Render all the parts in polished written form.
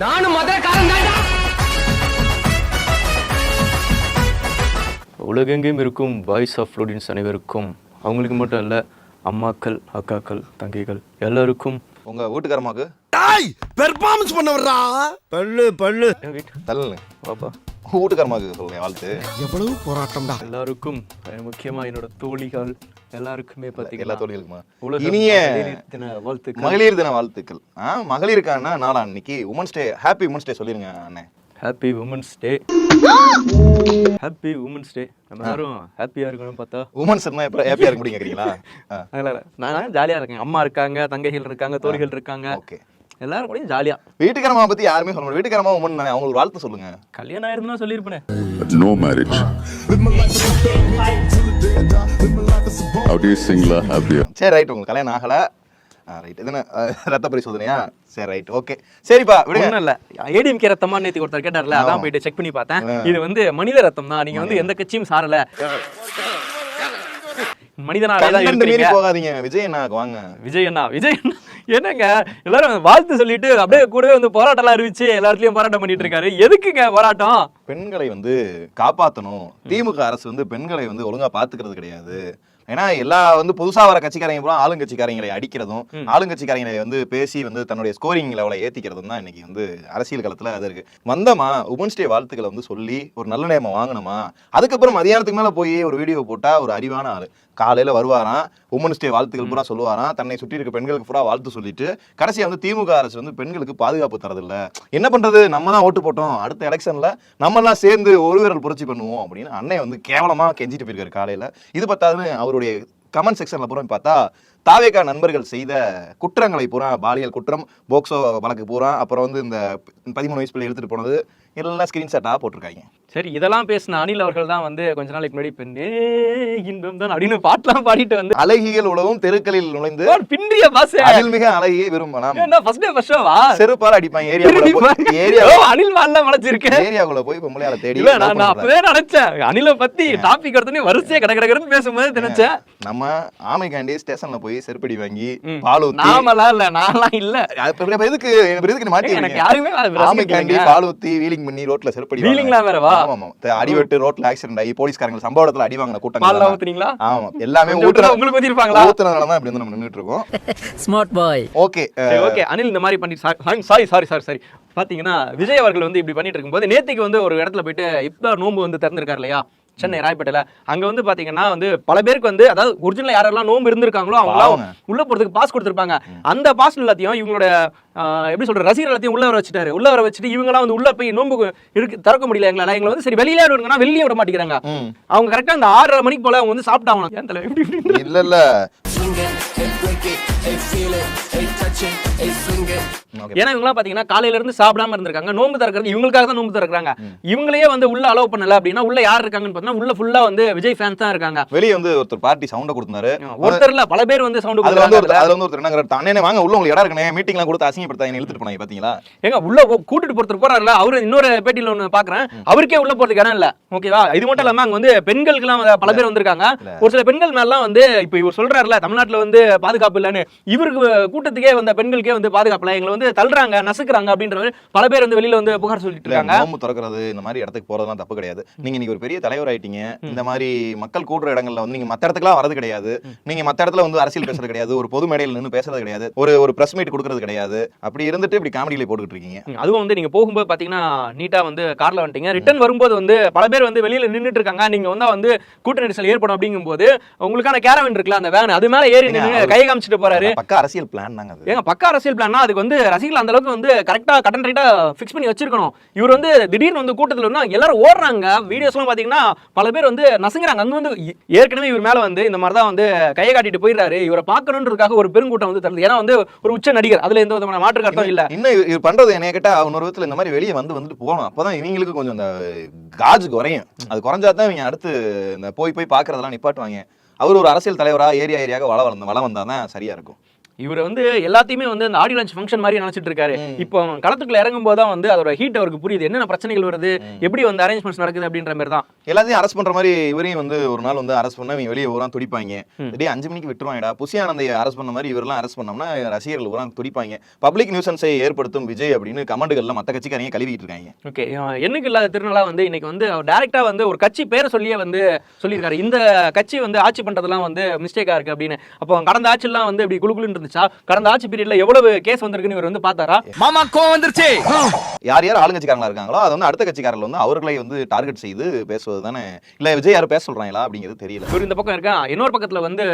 நானும் மதுரக்காரன் தான்டா. உலகெங்கும் இருக்கும் பாய்ஸ் ஆஃப் ஃப்ளூடின்ஸ் அனைவருக்கும், அவங்களுக்கு மட்டும் இல்லை, அம்மாக்கள், அக்காக்கள், தங்கைகள் எல்லாருக்கும், உங்க வீட்டுக்காரமாக்கு பெர்ஃபார்மன்ஸ் பண்ண வர்றா பல்லு பல்லு தள்ளு பாப்பா வீட்டுக்காரமாக்கு சொல்லுங்க வாழ்த்து. எவ்வளவு போராட்டம்டா. எல்லாருக்கும், முக்கியமா என்னோட தோழிகள் எல்லாருக்குமே எல்லா பார்த்தீங்கன்னா தோழிகளுக்குமா உலக இனிய மகளிர் தின வாழ்த்துக்கள். மகளிர் தின வாழ்த்துக்கள். மகளிருக்கான நாளா இன்னைக்கு women's day. Happy women's day சொல்லிருங்க அண்ணே. Happy women's day. Happy women's day. நம்ம எல்லாரும் ஹாப்பியா இருக்கணும் பார்த்தா. உமன்ஸ் இருந்தா எப்ப ஹாப்பியா இருக்க முடியும் கேக்குறீங்களா? அதனால நான் ஜாலியா இருக்கேன். அம்மா இருக்காங்க, தங்கைகள் இருக்காங்க, தோழிகள் இருக்காங்க, ஓகே. எல்லாரும் கூட ஜாலியா. வீட்டுக்காரமா பத்தி யாருமே சொல்ல முடியும். வீட்டுக்காரமா உமன் தானே, அவங்களுக்கு ஒரு வாழ்த்து சொல்லுங்க. கல்யாணம் ஆயிருந்தா சொல்லியிருப்பேன். No marriage. How do you sing la happier? சரி ரைட், உங்களுக்கு கல்யாணம் ஆகல. ரைட், இதுன்னு ரத்த பரிசோதனையா? சரி ரைட், ஓகே. சரிப்பா விடுங்க. ஒண்ணும் இல்ல, ஏடிஎம்கே ரத்தமா நேத்து ஒருத்தர் கேட்டார்ல, அதான் போயிட்டு செக் பண்ணி பார்த்தேன். இது வந்து மனித ரத்தம் தான். நீங்க வந்து எந்த கட்சியும் சாரல, மனிதனாவே தான் இருக்கீங்க. போகாதீங்க. விஜய் அண்ணா வாங்க. விஜய் அண்ணா, விஜய் அண்ணா என்னங்க எல்லாரும் வாழ்த்து சொல்லிட்டு அப்படியே கூடவே வந்து போராட்டம் எல்லாம் அறிவிச்சு எல்லா இடத்துலயும் போராட்டம் பண்ணிட்டு இருக்காரு. எதுக்குங்க போராட்டம்? பெண்களை வந்து காப்பாற்றணும். திமுக அரசு வந்து பெண்களை வந்து ஒழுங்கா பாத்துக்கிறது கிடையாது. ஏன்னா எல்லா வந்து புதுசா வர கட்சிக்காரங்க பூரா ஆளுங்கட்சிக்காரங்களை அடிக்கிறதும், ஆளுங்கட்சிக்காரங்களை வந்து பேசி வந்து தன்னுடைய ஸ்கோரிங் லெவலை ஏத்திக்கிறதும் தான் இன்னைக்கு வந்து அரசியல் களத்துல அது இருக்கு. வந்தமா உமன்ஸ் டே வாழ்த்துக்களை வந்து சொல்லி ஒரு நல்ல நேரம் வாங்கணுமா, அதுக்கப்புறம் மதியானத்துக்கு மேல போய் ஒரு வீடியோ போட்டா ஒரு அறிவான ஆளு காலையில வருவாராம், உமன்ஸ் டே வாழ்த்துக்கள் பூரா சொல்லுவாராம், தன்னை சுற்றி இருக்க பெண்களுக்கு பூரா வாழ்த்து சொல்லிட்டு கடைசியா வந்து திமுக அரசு வந்து பெண்களுக்கு பாதுகாப்பு தரதில்ல. என்ன பண்றது, நம்ம தான் ஓட்டு போட்டோம், அடுத்த எலெக்ஷன்ல நம்ம எல்லாம் சேர்ந்து ஒரு வீரல் புரட்சி பண்ணுவோம் அப்படின்னு அண்ணன் வந்து கேவலமா கெஞ்சிட்டு போயிருக்காரு காலையில. இது பத்தாதுன்னு அவருடைய கமெண்ட் செக்ஷன்ல பூரா பார்த்தா தாவேகா நண்பர்கள் செய்த குற்றங்களை பூரா, பாலியல் குற்றம், போக்சோ வழக்கு பூரா, அப்புறம் வந்து இந்த 13 வயசு பிள்ளை எடுத்துட்டு போனது எல்லாம் ஸ்கிரீன்ஷாட்டா போட்டிருக்காங்க. சரி, இதெல்லாம் பேசின அனில் அவர்கள் தான் வந்து கொஞ்ச நாளைக்கு முன்னாடி பெண்ணே இன்பம் தான் அப்படின்னு பாட்டெல்லாம் பாடிட்டு வந்து அழகிகள் உலகம் தெருக்களில் நுழைந்து பின்றிய பாஸ் அதில் மிக அழகியை விரும்பலாம். ஃபர்ஸ்ட் டே ஃபர்ஸ்ட் ஷோவா செருப்பால அடிப்பாங்க. அனில் வால்ல மலைச்சிருக்கேன். ஏரியாக்குள்ள போய் பொம்பளையால தேடி. இல்ல நான் அப்பவே நினைச்சேன் அனில பத்தி டாபிக் எடுத்தனே வரிசையா கடகடன்னு பேசும்போது நினைச்சேன் நம்ம ஆமைக்காண்டி ஸ்டேஷன்ல போய் செருப்படி வாங்கி பால் ஊத்தி. நாமலாம் இல்ல, நான்லாம் இல்ல. எதுக்கு எதுக்கு மாத்தி எனக்கு யாருமே ஆமைக்காண்டி பால் ஊத்தி வீலிங் பண்ணி ரோட்ல செருப்படி வீலிங்லாம் வேறவா? ஆமா, அடிவெட்டு ரோட்ல ஆக்சிடென்ட் ஆகி போலீஸ்காரங்க சம்பவ இடத்துல அடி வாங்கின கூட்டம். பால்லாம் ஊத்துறீங்களா? ஆமா, எல்லாமே உங்களுக்கு ஊத்திருப்பாங்களா? ஊத்துறதுனால தான் இப்படி வந்து நம்ம நின்னுட்டு இருக்கோம். Smart boy. Okay okay. Anil இந்த மாதிரி பண்ணி சாரி பாத்தீங்கன்னா விஜய் அவர்கள் வந்து இப்படி பண்ணிட்டு இருக்கும்போது நேத்திக்கு வந்து ஒரு இடத்துல போயிட்டு இப்ப நோம்பு வந்து திறந்திருக்காரு இல்லையா, சென்னை ராயப்பேட்டையில. அங்க வந்து பாத்தீங்கன்னா வந்து பல பேருக்கு வந்து, அதாவது ஒரிஜினல் யாரெல்லாம் நோம்பு இருந்திருக்காங்களோ அவங்க உள்ள போறதுக்கு பாஸ் கொடுத்திருப்பாங்க. அந்த பாஸ் எல்லாத்தையும் இவங்களோட எப்படி சொல்ற ரசிகர் எல்லாத்தையும் உள்ள வர வச்சுட்டு இவங்க எல்லாம் வந்து உள்ள போய் நோம்பு இருக்கு திறக்க முடியல எங்களால, எங்களை வந்து சரி வெளியில விடுங்கன்னா வெளியே விட மாட்டேங்கிறாங்க. அவங்க கரெக்டா அந்த 6:30 மணிக்கு போல அவங்க வந்து சாப்பிட்டாங்க. இல்ல ஏன்னா இவங்க பாத்தீங்கன்னா காலையில இருந்து சாப்பிடாம இருந்திருக்காங்க. நோம்பு திறக்கிறது இவங்களுக்காக தான் நோம்பு திறக்கிறாங்க. இவங்களே வந்து உள்ள அலோவ் பண்ணல அப்படின்னா உள்ள யார் இருக்காங்கன்னு பார்த்தா உள்ள ஃபுல்லா வந்து விஜய் ஃபேன்ஸ் தான் இருக்காங்க. வெளியே வந்து ஒருத்தர் பார்ட்டி சவுண்ட் கொடுத்தாரு. ஒருத்தர் இல்ல, பல பேர் வந்து சவுண்ட் கொடுத்தாங்க. அதுல வந்து ஒருத்தர் என்ன தானே வாங்க உள்ள உங்களுக்கு இடம் இருக்குனே மீட்டிங்லாம் கொடுத்து அசிங்கப்படுத்தாங்க இழுத்துட்டு போனாங்க பாத்தீங்களா? ஏங்க உள்ள கூட்டிட்டு போறதுக்கு போறாருல அவரு. இன்னொரு பேட்டியில ஒன்னு பாக்குறேன், அவருக்கே உள்ள போறதுக்கு இடம் இல்ல. ஓகேவா? இது மட்டும் இல்லாம அங்க வந்து பெண்களுக்கு எல்லாம் பல பேர் வந்திருக்காங்க. ஒரு சில பெண்கள் மேலாம் வந்து இப்ப இவர் சொல்றாருல தமிழ்நாட்டுல வந்து பாதுகாப்பு இல்லன்னு, இவருக்கு கூட்டத்துக்கே வந்த பெண்களுக்கே வந்து பாதுகாப்பு இல்ல, எங்களை வந்து தள்ளுறாங்க நசுக்குறாங்க அப்படின்ற பல பேர் வந்து வெளியில வந்து புகார் சொல்லிட்டு இருக்காங்க. நோம்பு திறக்கிறது இந்த மாதிரி இடத்துக்கு போறதெல்லாம் தப்பு கிடையாது. நீங்க இன்னைக்கு ஒரு பெரிய தலைவர் ஆயிட்டீங்க. இந்த மாதிரி மக்கள் கூடுற இடங்கள்ல வந்து நீங்க மத்த இடத்துக்குலாம் வரது கிடையாது. நீங்க மத்த இடத்துல வந்து அரசியல் பேசுறது கிடையாது, ஒரு பொது மேடையில் நின்று பேசுறது கிடையாது, ஒரு பிரஸ் மீட் கொடுக்கறது கிடையாது. அப்படி இருந்துட்டு இப்படி காமெடியில போட்டுட்டு இருக்கீங்க. அதுவும் வந்து நீங்க போகும்போது பாத்தீங்கன்னா நீட்டா வந்து கார்ல வந்துட்டீங்க. ரிட்டர்ன் வரும்போது வந்து பல பேர் வந்து வெளியில நின்னுட்டு இருக்காங்க. நீங்க வந்து கூட்ட நெரிசல் ஏற்படும் அப்படிங்கும் போது உங்களுக்கான கேரவன் இருக்குல்ல அந்த வேன், அது மேல ஏறி நின்னு கை காமிச்சிட்டு போறாரு. பக்கா அரசியல் பிளான் தாங்க அது. ஏங்க பக்கா அரசியல் பிளான்னா அதுக்கு வந்து ரசிகர்கள் அந்த அளவுக்கு வந்து கரெக்டா கட்டன் ரைட்டா ஃபிக்ஸ் பண்ணி வச்சிருக்கணும். இவர் வந்து திடீர்னு வந்து கூட்டத்துல வந்து எல்லாரும் ஓடுறாங்க. வீடியோஸ் எல்லாம் பாத்தீங்கன்னா பல பேர் வந்து நசுங்குறாங்க. அங்க வந்து ஏற்கனவே இவர் மேல வந்து இந்த மாதிரி தான் வந்து கையை காட்டிட்டு போயிடுறாரு. இவரை பார்க்கணுன்றதுக்காக ஒரு பெருங்கூட்டம் வந்து தருது. ஏன்னா வந்து ஒரு உச்ச நடிகர், அதுல எந்த விதமான மாற்று கருத்தும் இல்ல. இன்னும் இவர் பண்றது என்ன கேட்டா இன்னொரு விதத்துல இந்த மாதிரி வெளியே வந்துட்டு போகணும். அப்பதான் இவங்களுக்கு கொஞ்சம் அந்த காஜ் குறையும். அது குறைஞ்சாதான் இவங்க அடுத்து இந்த போய் பாக்குறதெல்லாம் நிப்பாட்டுவாங்க. அவர் ஒரு அரசியல் தலைவரா ஏரியாவாக வளம் வந்தாதான் சரியா இருக்கும். இவர் வந்து எல்லாத்தையுமே வந்து அந்த ஆடியோ லான்ச் ஃபங்க்ஷன் மாதிரி நினைச்சிட்டு இருக்காரு. இப்போ களத்துக்குள்ள இறங்கும் போதுதான் வந்து அதோட ஹீட் அவருக்கு புரியுது, என்னென்ன பிரச்சனைகள் வருது, எப்படி வந்து அரேஞ்ச்மெண்ட்ஸ் நடக்குது அப்படின்ற மாதிரி தான். எல்லாத்தையும் அரெஸ்ட் பண்ற மாதிரி இவரையும் வந்து ஒரு நாள் வந்து அரெஸ்ட் பண்ணா இவங்க வெளியே ஊரான் துடிப்பாங்க. டேய் 5 மணிக்கு விட்டுருவாங்கடா. புசி ஆனந்தை அரெஸ்ட் பண்ண மாதிரி இவரெல்லாம் அரெஸ்ட் பண்ணோம்னா ரசிகர்கள் ஊரான் துடிப்பாங்க. பப்ளிக் நியூசன்ஸை ஏற்படுத்தும் விஜய் அப்படின்னு கமெண்ட்கள்ல மத்த கட்சிக்காரங்க கழுவிட்டு இருக்காங்க. ஓகே, என்னைக்கு இல்லாத திருநாளா வந்து இன்னைக்கு வந்து டைரக்டா வந்து ஒரு கட்சி பேரை சொல்லியே வந்து சொல்லியிருக்காரு, இந்த கட்சி வந்து ஆட்சி பண்றதெல்லாம் வந்து மிஸ்டேக்கா இருக்கு அப்படின்னு. அப்போ கடந்த ஆட்சியெல்லாம் வந்து இப்படி குழுக்குன்னு இருந்துச்சா? கடந்த ஆட்சி பீரியட்ல எவ்வளவு கேஸ் வந்திருக்குன்னு இவர் வந்து பார்த்தாரா? மாமா கோவம் வந்துருச்சு. யார் யார் ஆளுங்கட்சிக்காரங்களா இருக்காங்களோ அதை வந்து அடுத்த கட்சிக்காரர்கள் வந்து அவர்களை வந்து டார்கெட் செய்து பேசுவது தானே. இல்ல விஜய் யாரும் பேச சொல்றாங்களா அப்படிங்கிறது தெரியல. இவர் இந்த பக்கம் இருக்கா, இன்னொரு பக்கத்துல வந்து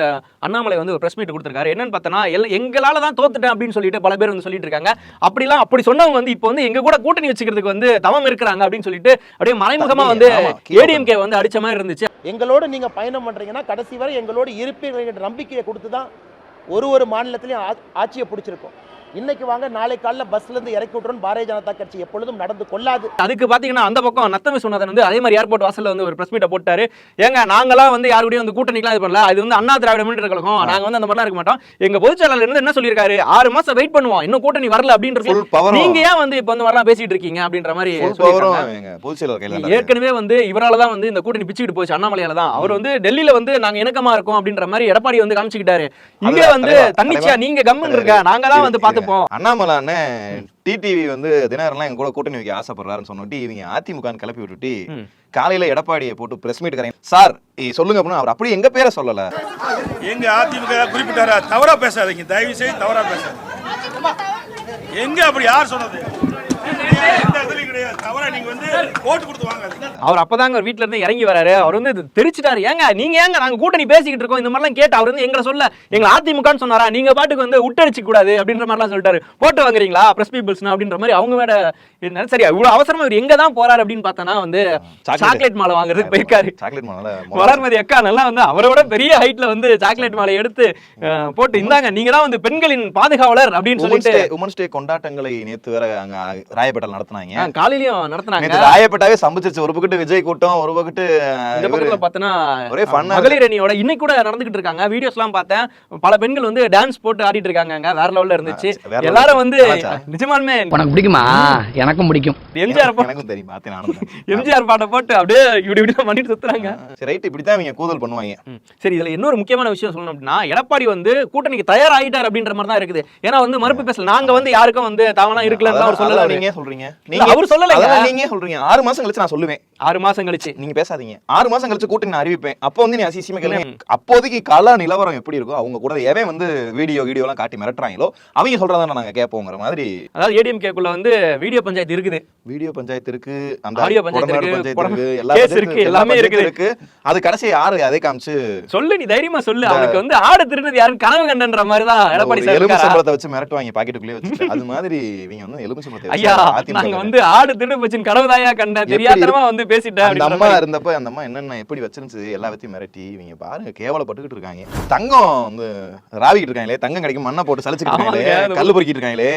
அண்ணாமலை வந்து ஒரு பிரஸ் மீட் கொடுத்திருக்காரு. என்னன்னு பார்த்தனா, எங்களால தான் தோத்துட்டேன் அப்படின்னு சொல்லிட்டு பல பேர் வந்து சொல்லிட்டு இருக்காங்க. அப்படி சொன்னவங்க வந்து இப்போ வந்து எங்க கூட கூட்டணி வச்சுக்கிறதுக்கு வந்து தவம் இருக்கிறாங்க அப்படின்னு சொல்லிட்டு அப்படியே மறைமுகமா வந்து ஏடிஎம்கே வந்து அடிச்ச மாதிரி இருந்துச்சு. எங்களோட நீங்க பயணம் பண்றீங்கன்னா கடைசி வரை எங்களோட இருப்பீர்கள் நம்பிக்கையை கொடுத்து தான் ஒரு மாநிலத்திலையும் ஆட்சியை பிடிச்சிருக்கோம். இன்னைக்கு வாங்க நாளை காலைல பஸ்ல இருந்து இறக்கி விட்டுறோம் பாரதிய ஜனதா கட்சி எப்பொழுதும் நடந்து கொள்ளாது. அதுக்கு பாத்தீங்கன்னா அந்த பக்கம் நத்தமி சொன்னதன் வந்து அதே மாதிரி ஏர்போர்ட் வாசல்ல வந்து ஒரு பிரஸ் மீட்டை போட்டாரு. ஏங்க நாங்களாம் வந்து யாரு கூடயும் வந்து கூட்டணிக்கலாம் இது பண்ணல, அது வந்து அண்ணா திராவிட முன்னேற்ற கழகம், நாங்க வந்து அந்த மாதிரிலாம் இருக்க மாட்டோம். எங்க பொதுச்செயலாளர் இருந்து என்ன சொல்லியிருக்காரு, 6 மாசம் வெயிட் பண்ணுவோம், இன்னும் கூட்டணி வரல அப்படின்றது. நீங்க ஏன் வந்து இப்ப வந்து வரலாம் பேசிட்டு இருக்கீங்க அப்படின்ற மாதிரி ஏற்கனவே வந்து இவராலதான் வந்து இந்த கூட்டணி பிச்சுக்கிட்டு போச்சு, அண்ணாமலையால தான். அவர் வந்து டெல்லியில வந்து நாங்க இணக்கமா இருக்கோம் அப்படின்ற மாதிரி எடப்பாடி வந்து காமிச்சுக்கிட்டாரு. இங்க வந்து தன்னிச்சையா நீங்க கம்மன் இருக்க, நாங்க தான் வந்து பாத்துப்போம். அண்ணாமலை டிடிவி வந்து தினகரன்லாம் எங்க கூட கூட்டணி வைக்க ஆசைப்படுறாருன்னு சொன்னோட்டி இவங்க அதிமுக கிளப்பி விட்டுட்டு காலையில எடப்பாடியை போட்டு பிரஸ் மீட் கரையும் சார் சொல்லுங்க அப்படின்னா அவர் அப்படி எங்க பேரை சொல்லல. எங்க அதிமுக குறிப்பிட்டாரா? தவறா பேசாதீங்க, தயவு செய்து தவறா பேசாதீங்க. எங்க அப்படி யார் சொன்னது? அவர் அப்பதாங்க வீட்டுல இருந்து இறங்கி வராரு. அவர் வந்து தெரிச்சிட்டாரு, ஏங்க நீங்க ஏங்க நாங்க கூட்டணி பேசிக்கிட்டு இருக்கோம் இந்த மாதிரிலாம் கேட்டு அவர் வந்து எங்களை சொல்ல எங்களை அதிமுகன்னு சொன்னாரா, நீங்க பாட்டுக்கு வந்து உட்டடிச்சு கூடாது அப்படின்ற மாதிரிலாம் சொல்லிட்டாரு. போட்டு வாங்குறீங்களா பிரஸ் பீப்பிள்ஸ் அப்படின்ற மாதிரி அவங்க மேல. சரி, இவ்வளவு அவசரமா இவர் எங்க தான் போறாரு அப்படின்னு பார்த்தனா வந்து சாக்லேட் மாலை வாங்குறதுக்கு போயிருக்காரு. சாக்லேட் மாலை வளர்மதி அக்கா நல்லா வந்து அவரோட பெரிய ஹைட்ல வந்து சாக்லேட் மாலை எடுத்து போட்டு இந்தாங்க நீங்க தான் வந்து பெண்களின் பாதுகாவலர் அப்படின்னு சொல்லிட்டு உமன்ஸ் டே கொண்டாட்டங்களை நேத்து வேற அங்க ராயப்பேட்டை நடத்துனாங்க. காலையிலயும் நடத்துனாங்க. ராயப்பேட்டாவே சம்பிச்சிருச்சு. ஒரு பக்கத்து விஜய் கூட்டம், ஒரு பக்கத்து இந்த பக்கத்துல பார்த்தனா ஒரே ஃபன். மகளிர் அணியோட இன்னைக்கு கூட நடந்துகிட்டு இருக்காங்க. வீடியோஸ் எல்லாம் பார்த்தேன், பல பெண்கள் வந்து டான்ஸ் போட்டு ஆடிட்டு இருக்காங்க. வேற லெவல்ல இருந்துச்சு. எல்லாரும் வந்து நிஜமாலுமே உனக்கு பிடிக்குமா? எனக்கும் பிடிக்கும். எம்ஜிஆர் எனக்கும் தெரியும், பார்த்தேன் நானும். எம்ஜிஆர் பாட்டை போட்டு அப்படியே இப்படி பண்ணிட்டு சுத்துறாங்க. சரி ரைட், இப்படிதான் இவங்க கூதல் பண்ணுவாங்க. சரி, இதுல இன்னொரு முக்கியமான விஷயம் சொல்லணும் அப்படின்னா, எடப்பாடி வந்து கூட்டணிக்கு தயாராகிட்டார் அப்படின்ற மாதிரி தான் இருக்குது. ஏன்னா வந்து மறுப்பு பேசல, நாங்க வந்து யாருக்கும் வந்து தவணா இருக்கலன்னு அவர் சொல்லல. நீங்க சொல்றீங்க, அவர் சொல்லல, நீங்க சொல்றீங்க. 6 மாசம் கழிச்சு நான் சொல்லுவேன். 6 மாசம் கழிச்சு நீங்க பேசாதீங்க. 6 மாசம் கழிச்சு கூட்டணி நான் அறிவிப்பேன். அப்போ வந்து நீ அசிசியமா கேளுங்க. அப்போதைக்கு கள நிலவரம் எப்படி இருக்கும், அவங்க கூட எவன் வந்து வீடியோ எல்லாம் காட்டி மிரட்டுறாங்களோ அவங்க சொல்றதா நாங்க கேட்போங்கிற மாதிரி. அதாவது ஏடிஎம்கேக்குள்ள வந்து வீடியோ பஞ்சாயத்து இருக்குது, வீடியோ பஞ்சாயத்து இருக்கு, அந்த ஆடியோ பஞ்சாயத்து இருக்கு, எல்லாமே இருக்கு. அது கடைசி யாரு அதே காமிச்சு சொல்லு, நீ தைரியமா சொல்லு. அவனுக்கு வந்து ஆடு திருடுறது யாரும் கனவு கண்டன்ற மாதிரி தான் எடப்பாடி சார் எலும்பு சம்பளத்தை வச்சு மிரட்டுவாங்க பாக்கெட்டுக்குள்ளே வச்சு. அது மாதிரி இவங்க வந்து எலும்பு சம்பளத்தை ஐயா நாங்க வந்து ஆடு திருடு வச்சு கனவுதாயா கண்ட தெரியாதனமா வந்து பேசிட்டேன். அந்த அம்மா இருந்தப்ப அந்த அம்மா என்னென்ன எப்படி வச்சிருந்துச்சு எல்லா வச்சும் மிரட்டி இவங்க பாருங்க கேவலப்பட்டுக்கிட்டு இருக்காங்க. தங்கம் வந்து ராவிக்கிட்டு இருக்காங்களே, தங்கம் கிடைக்கும் மண்ணை போட்டு சலிச்சுக்கிட்டு இருக்காங்களே, கல்லு பொறுக்கிட்டு இருக்காங்களே.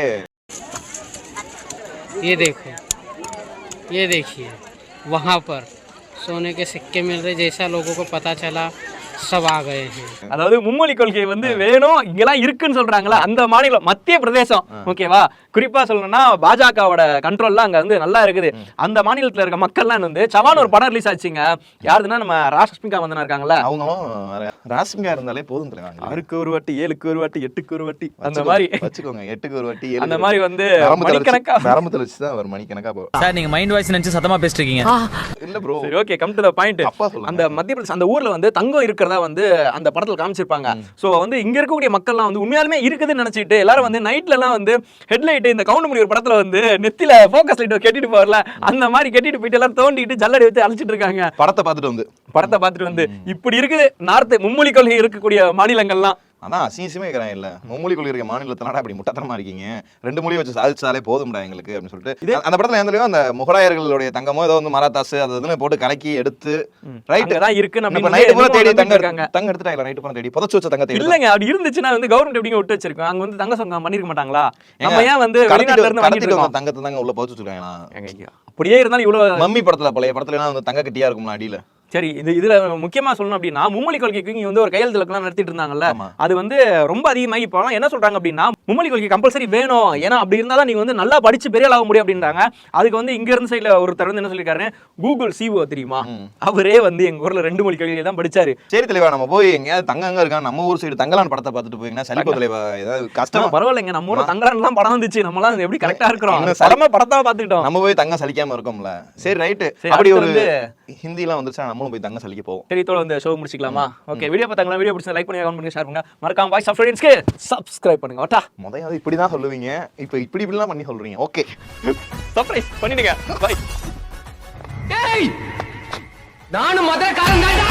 ये देखिए वहाँ पर सोने के सिक्के मिल रहे, जैसा लोगों को पता चला सब आ गए हैं. அதாவது மும்மொழி கொள்கை வந்து வேணும் இங்கெல்லாம் இருக்குன்னு சொல்றாங்களா, அந்த மாநிலம் மத்திய பிரதேசம் ஓகேவா, குறிப்பா சொல்லணும்னா பாஜகவோட கண்ட்ரோல்லாம் அங்க வந்து நல்லா இருக்குது. அந்த மாநிலத்துல இருக்க மக்கள்லாம் வந்து சவான் ஒரு படம் ரிலீஸ் ஆச்சுங்க. யாருதுன்னா நம்ம ராஷ்மிகா வந்தனா இருக்காங்கல்ல, அவங்களும் ராஷ்மிகா இருந்தாலே போதும் தெரியுங்க. 6க்கு ஒரு வாட்டி 7க்கு ஒரு வாட்டி 8க்கு ஒரு வாட்டி அந்த மாதிரி வச்சுக்கோங்க. 8க்கு ஒரு வாட்டி அந்த மாதிரி வந்து மணிக்கணக்கா நரம்பு தளர்ச்சி தான் ஒரு மணிக்கணக்கா போகும். சார் நீங்க மைண்ட் வாய்ஸ் நினைச்சு சத்தமா பேசிட்டு இருக்கீங்க. இல்ல ப்ரோ, சரி okay, come to the point. அந்த மத்திய பிரதேச அந்த ஊர்ல வந்து தங்கம் இருக்கிறதா வந்து அந்த படத்துல காமிச்சிருப்பாங்க. சோ வந்து இங்க இருக்கக்கூடிய மக்கள்லாம் வந்து உண்மையாலுமே இருக்குதுன்னு நினைச்சிட்டு எல்லாரும் வந்து நைட்ல எல்லாம் வந்து ஹெட்லைட் இந்த கவுண்டமணி ஒரு படத்துல வந்து நெத்தில ஃபோக்கஸ் லைட் கட்டிட்டு போறல அந்த மாதிரி கட்டிட்டு போயிட்டு எல்லாம் தோண்டிட்டு ஜல்லடி வச்சு அழிச்சிட்டு இருக்காங்க. படத்தை பார்த்துட்டு வந்து இப்படி இருக்குது நார்த் மும்மொழி கொள்கை இருக்கக்கூடிய மாநிலங்கள்லாம். அதான் அசிங்கமே இருக்கிறான். இல்ல மும்மொழி கொள்கை இருக்க மாநிலத்தினால அப்படி முட்டத்தனமா இருக்கீங்க, 2 மொழி வச்சு சாதிச்சாலே போதும்டா எங்களுக்கு அப்படின்னு சொல்லிட்டு அந்த படத்துல எந்த அந்த முகலாயர்களுடைய தங்கமோ ஏதோ வந்து மராத்தாஸ் அது போட்டு கலக்கி எடுத்து ரைட் தான் இருக்கு. நம்ம நைட் பூரா தேடி தங்க எடுத்துட்டாங்க. நைட் பூரா தேடி புதைச்சு வச்ச தங்கத்தை இல்லங்க, அப்படி இருந்துச்சுன்னா வந்து கவர்மெண்ட் எப்படிங்க விட்டு வச்சிருக்கோம், அங்க வந்து தங்க சொந்தம் பண்ணிருக்க மாட்டாங்களா? நம்ம ஏன் வந்து வெளிநாட்டுல இருந்து வாங்கிட்டு இருக்கோம் தங்கத்தை தாங்க உள்ள புதைச்சு வச்சிருக்காங்க. அப்படியே இருந்தாலும் இவ்வளவு மம்மி படத்துல பழைய படத்துல வந்து தங்க கட்டியா இருக்கும்ல அடியில சரி இதுல முக்கியமா சொல்லணும் அப்படின்னா மும்மொழி கொள்கைக்கு இங்க வந்து ஒரு கையெழுத்து இலக்கணம் நடத்திட்டு இருந்தாங்கல்ல, அது வந்து ரொம்ப அதிகமாகி இப்போ என்ன சொல்றாங்க அப்படின்னா மும்மொழி கொள்கை கம்பல்சரி வேணும், ஏன்னா அப்படி இருந்தா தான் நீங்க வந்து நல்லா படிச்சு பெரிய ஆக முடியும் அப்படின்றாங்க. அதுக்கு வந்து இங்க இருந்து சைடுல ஒருத்தர் வந்து என்ன சொல்லிருக்காரு, கூகுள் சிஓ தெரியுமா, அவரே வந்து எங்க ஊர்ல 2 மொழி கொள்கையை தான் படிச்சாரு. சரி தலைவா, நம்ம போய் எங்கேயாவது தங்கங்க இருக்கான் நம்ம ஊர் சைடு தங்கலான் படத்தை பார்த்துட்டு போயிங்கன்னா சலிப்போ தலைவா, ஏதாவது கஷ்டம் பரவாயில்லைங்க, நம்ம ஊர்ல தங்கலான் படம் வந்துச்சு, நம்மளாம் எப்படி கரெக்டா இருக்கிறோம், படமா படத்தா பாத்துக்கிட்டோம், நம்ம போய் தங்கம் சலிக்காம இருக்கோம்ல. சரி ரைட்டு, அப்படி ஒரு ஹிந்தி எல்லாம் வந்துருச்சா நம்மளும் போய் தங்கம் சலிக்க போவோம். சரி தோட வந்து ஷோ முடிச்சுக்கலாமா? ஓகே, வீடியோ பார்த்தாங்களா? வீடியோ பிடிச்சா லைக் பண்ணுங்க, கமெண்ட் பண்ணுங்க, ஷேர் பண்ணுங்க, மறக்காம வாய்ஸ் ஆஃப் ஆடியன்ஸ்க்கு சப்ஸ்கிரைப் பண்ணுங்க. ஓட்டா முதல்ல இப்படிதான் சொல்லுவீங்க, இப்போ இப்படிலாம் பண்ணி சொல்றீங்க. ஓகே, சர்ப்ரைஸ் பண்ணிடுங்க. பை. நானும் மதுரை காரன் தான்டா.